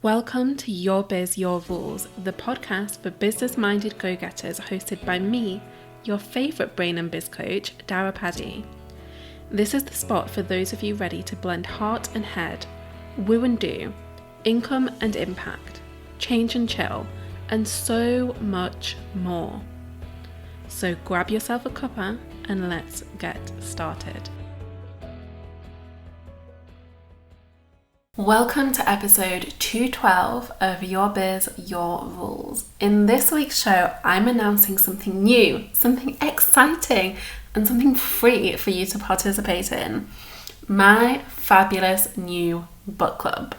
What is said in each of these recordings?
Welcome to Your Biz, Your Rules, the podcast for business-minded go-getters hosted by me, your favourite brain and biz coach, Dara Paddy. This is the spot for those of you ready to blend heart and head, woo and do, income and impact, change and chill, and so much more. So grab yourself a cuppa and let's get started. Welcome to episode 212 of Your Biz, Your Rules. In this week's show, I'm announcing something new, something exciting, and something free for you to participate in. My fabulous new book club.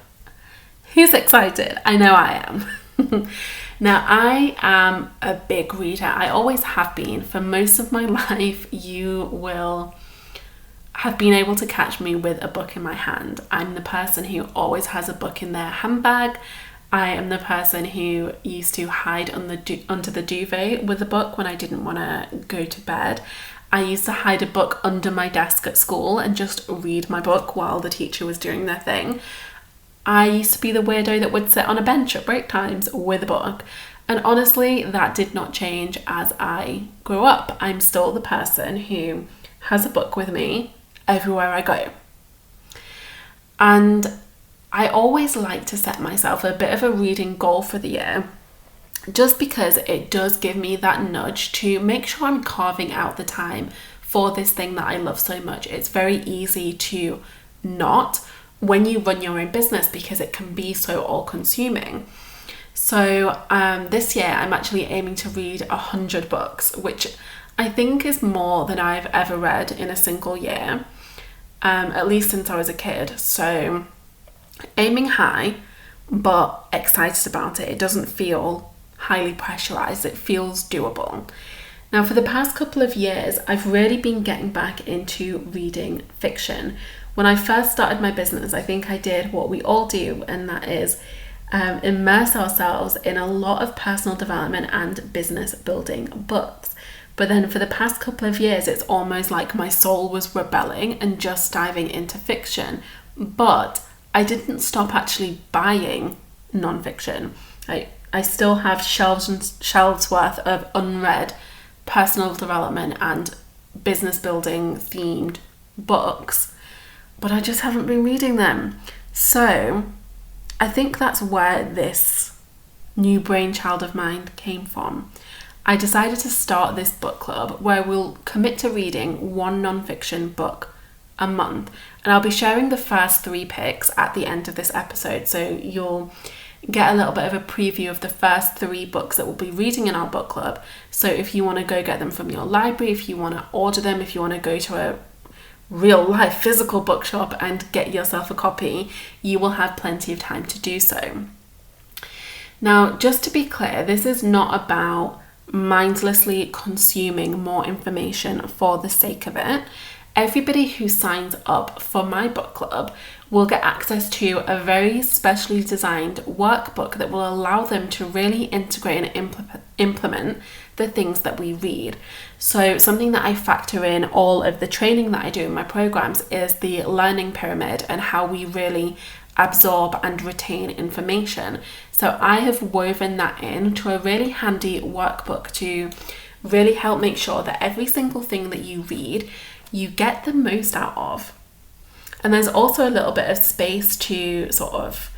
Who's excited? I know I am. Now, I am a big reader. I always have been. For most of my life, you will have been able to catch me with a book in my hand. I'm the person who always has a book in their handbag. I am the person who used to hide under the duvet with a book when I didn't want to go to bed. I used to hide a book under my desk at school and just read my book while the teacher was doing their thing. I used to be the weirdo that would sit on a bench at break times with a book. And honestly, that did not change as I grew up. I'm still the person who has a book with me everywhere I go. And I always like to set myself a bit of a reading goal for the year, just because it does give me that nudge to make sure I'm carving out the time for this thing that I love so much. It's very easy to not when you run your own business because it can be so all-consuming. So this year I'm actually aiming to read 100 books, which I think is more than I've ever read in a single year. At least since I was a kid. So aiming high, but excited about it. It doesn't feel highly pressurized. It feels doable. Now, for the past couple of years, I've really been getting back into reading fiction. When I first started my business, I think I did what we all do, and that is immerse ourselves in a lot of personal development and business building books. But then for the past couple of years, it's almost like my soul was rebelling and just diving into fiction. But I didn't stop actually buying non-fiction. I still have shelves and shelves worth of unread personal development and business building themed books, but I just haven't been reading them. So I think that's where this new brainchild of mine came from. I decided to start this book club where we'll commit to reading one non-fiction book a month, and I'll be sharing the first 3 picks at the end of this episode, so you'll get a little bit of a preview of the first 3 books that we'll be reading in our book club. So if you want to go get them from your library, if you want to order them, if you want to go to a real life physical bookshop and get yourself a copy, you will have plenty of time to do so. Now, just to be clear, this is not about mindlessly consuming more information for the sake of it. Everybody who signs up for my book club will get access to a very specially designed workbook that will allow them to really integrate and implement the things that we read. So something that I factor in all of the training that I do in my programs is the learning pyramid and how we really absorb and retain information. So I have woven that into a really handy workbook to really help make sure that every single thing that you read, you get the most out of. And there's also a little bit of space to sort of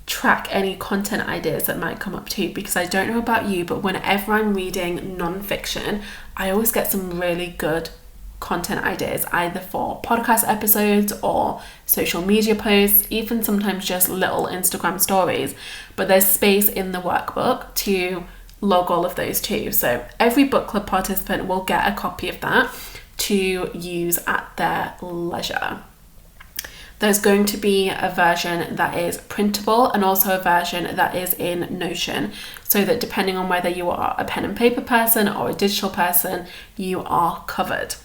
track any content ideas that might come up too, because I don't know about you, but whenever I'm reading non-fiction, I always get some really good content ideas, either for podcast episodes or social media posts, even sometimes just little Instagram stories. But there's space in the workbook to log all of those too. So every book club participant will get a copy of that to use at their leisure. There's going to be a version that is printable and also a version that is in Notion, so that depending on whether you are a pen and paper person or a digital person, you are covered.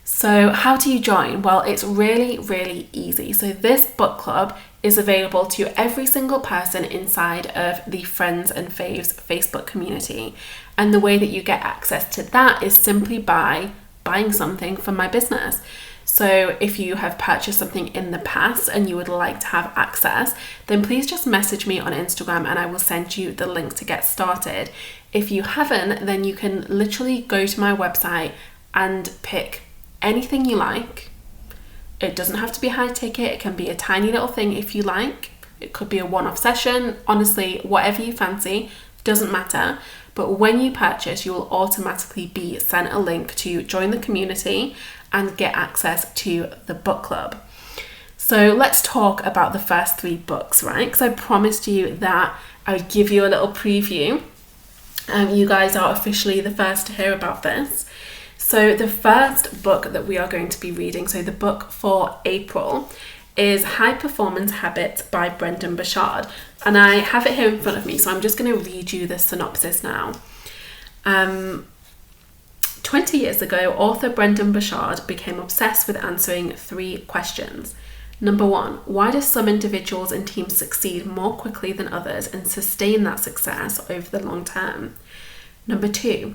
So how do you join? Well, it's really, really easy. So this book club is available to every single person inside of the Friends and Faves Facebook community. And the way that you get access to that is simply by buying something from my business. So if you have purchased something in the past and you would like to have access, then please just message me on Instagram and I will send you the link to get started. If you haven't, then you can literally go to my website and pick anything you like. It doesn't have to be high ticket. It can be a tiny little thing if you like. It could be a one-off session. Honestly, whatever you fancy, doesn't matter. But when you purchase, you will automatically be sent a link to join the community and get access to the book club. So let's talk about the first 3 books, right? Because I promised you that I would give you a little preview. You guys are officially the first to hear about this. So the first book that we are going to be reading, so the book for April, is High Performance Habits by Brendon Burchard. And I have it here in front of me, so I'm just going to read you the synopsis now. 20 years ago, author Brendon Burchard became obsessed with answering 3 questions. Number 1, why do some individuals and teams succeed more quickly than others and sustain that success over the long term? Number 2,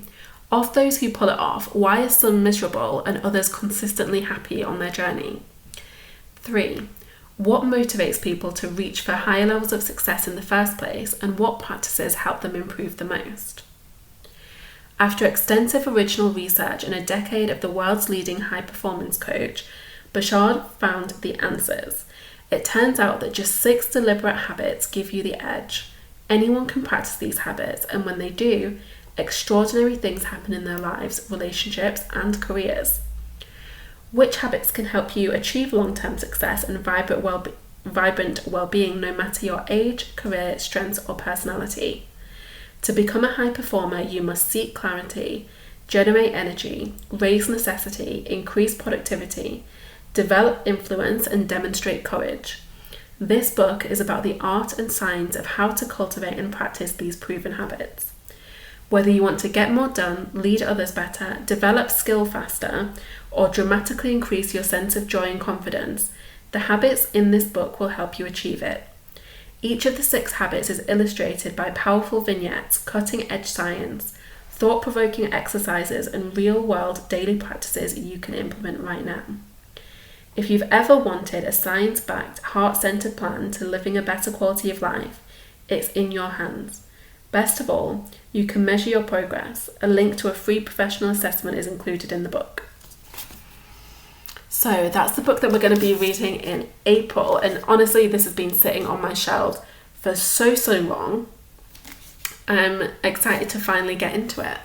of those who pull it off, why are some miserable and others consistently happy on their journey? 3, what motivates people to reach for higher levels of success in the first place, and what practices help them improve the most? After extensive original research and a decade of the world's leading high-performance coach, Burchard found the answers. It turns out that just 6 deliberate habits give you the edge. Anyone can practice these habits, and when they do, extraordinary things happen in their lives, relationships, and careers. Which habits can help you achieve long-term success and vibrant well-being no matter your age, career, strengths, or personality? To become a high performer, you must seek clarity, generate energy, raise necessity, increase productivity, develop influence, and demonstrate courage. This book is about the art and science of how to cultivate and practice these proven habits. Whether you want to get more done, lead others better, develop skill faster, or dramatically increase your sense of joy and confidence, the habits in this book will help you achieve it. Each of the 6 habits is illustrated by powerful vignettes, cutting-edge science, thought-provoking exercises, and real-world daily practices you can implement right now. If you've ever wanted a science-backed, heart-centered plan to living a better quality of life, it's in your hands. Best of all, you can measure your progress. A link to a free professional assessment is included in the book. So that's the book that we're going to be reading in April. And honestly, this has been sitting on my shelf for so long. I'm excited to finally get into it.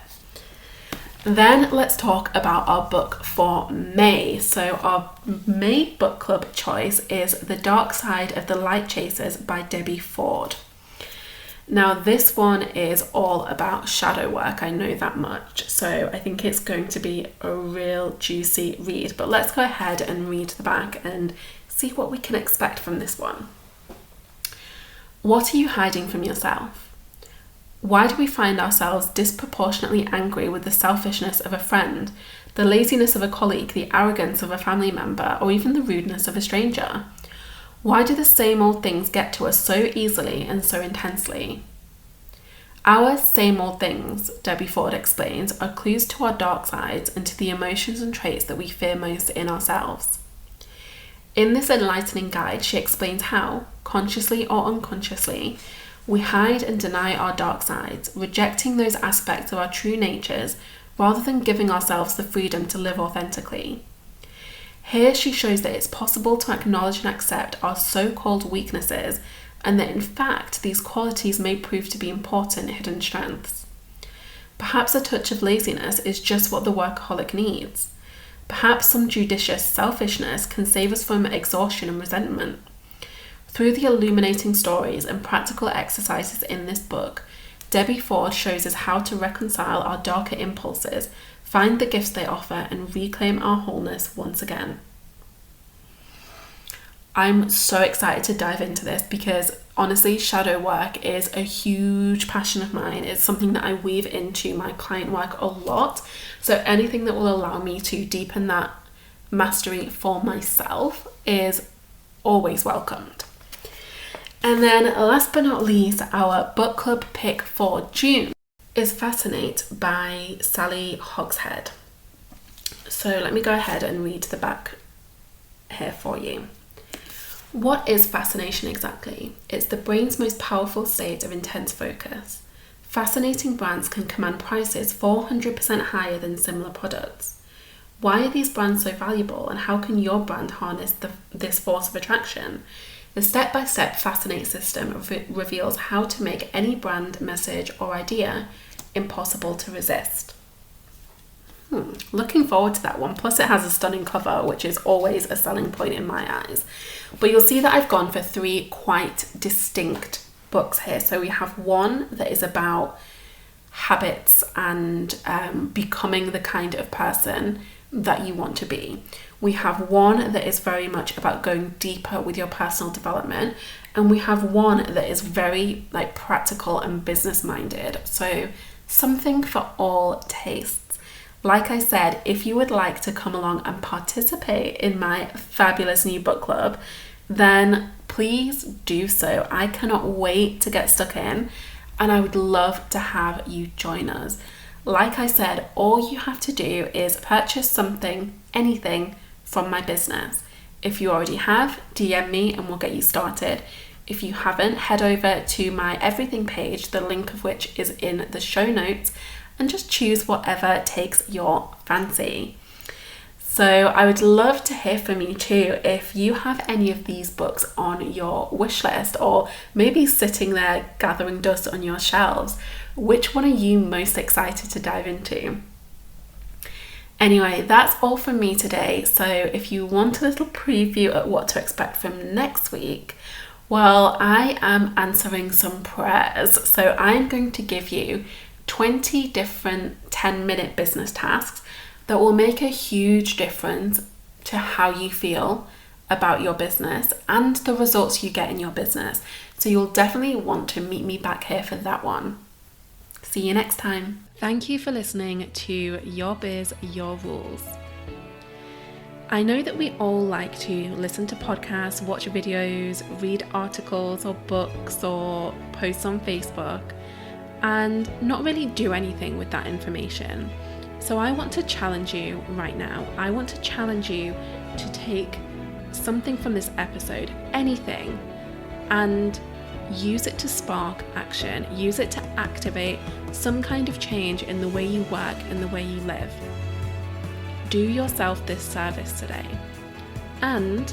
Then let's talk about our book for May. So our May book club choice is The Dark Side of the Light Chasers by Debbie Ford. Now this one is all about shadow work, I know that much, so I think it's going to be a real juicy read. But let's go ahead and read the back and see what we can expect from this one. What are you hiding from yourself? Why do we find ourselves disproportionately angry with the selfishness of a friend, the laziness of a colleague, the arrogance of a family member, or even the rudeness of a stranger? Why do the same old things get to us so easily and so intensely? Our same old things, Debbie Ford explains, are clues to our dark sides and to the emotions and traits that we fear most in ourselves. In this enlightening guide, she explains how, consciously or unconsciously, we hide and deny our dark sides, rejecting those aspects of our true natures rather than giving ourselves the freedom to live authentically. Here she shows that it's possible to acknowledge and accept our so-called weaknesses, and that in fact these qualities may prove to be important hidden strengths. Perhaps a touch of laziness is just what the workaholic needs. Perhaps some judicious selfishness can save us from exhaustion and resentment. Through the illuminating stories and practical exercises in this book, Debbie Ford shows us how to reconcile our darker impulses, find the gifts they offer, and reclaim our wholeness once again. I'm so excited to dive into this because honestly, shadow work is a huge passion of mine. It's something that I weave into my client work a lot. So anything that will allow me to deepen that mastery for myself is always welcomed. And then last but not least, our book club pick for June is Fascinate by Sally Hogshead. So let me go ahead and read the back here for you. What is fascination exactly? It's the brain's most powerful state of intense focus. Fascinating brands can command prices 400% higher than similar products. Why are these brands so valuable, and how can your brand harness this force of attraction? The step-by-step Fascinate system reveals how to make any brand, message, or idea impossible to resist. Looking forward to that one. Plus it has a stunning cover, which is always a selling point in my eyes. But you'll see that I've gone for 3 quite distinct books here. So we have one that is about habits and becoming the kind of person that you want to be. We have one that is very much about going deeper with your personal development, and we have one that is very like practical and business minded. So something for all tastes. Like I said, if you would like to come along and participate in my fabulous new book club, then please do so. I cannot wait to get stuck in, and I would love to have you join us. Like I said, all you have to do is purchase something, anything from my business. If you already have, DM me and we'll get you started. If you haven't, head over to my everything page, the link of which is in the show notes, and just choose whatever takes your fancy. So I would love to hear from you too if you have any of these books on your wish list, or maybe sitting there gathering dust on your shelves. Which one are you most excited to dive into? Anyway, that's all from me today. So if you want a little preview at what to expect from next week, well, I am answering some prayers. So I'm going to give you 20 different 10-minute business tasks that will make a huge difference to how you feel about your business and the results you get in your business. So you'll definitely want to meet me back here for that one. See you next time. Thank you for listening to Your Biz, Your Rules. I know that we all like to listen to podcasts, watch videos, read articles or books or posts on Facebook, and not really do anything with that information. So I want to challenge you right now. I want to challenge you to take something from this episode, anything, and use it to spark action. Use it to activate some kind of change in the way you work and the way you live. Do yourself this service today. And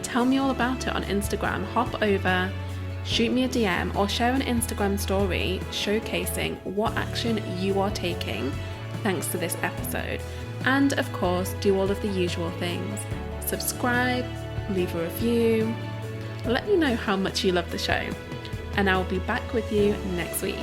tell me all about it on Instagram. Hop over, shoot me a DM, or share an Instagram story showcasing what action you are taking thanks to this episode. And of course, do all of the usual things. Subscribe, leave a review, let me know how much you love the show, and I will be back with you next week.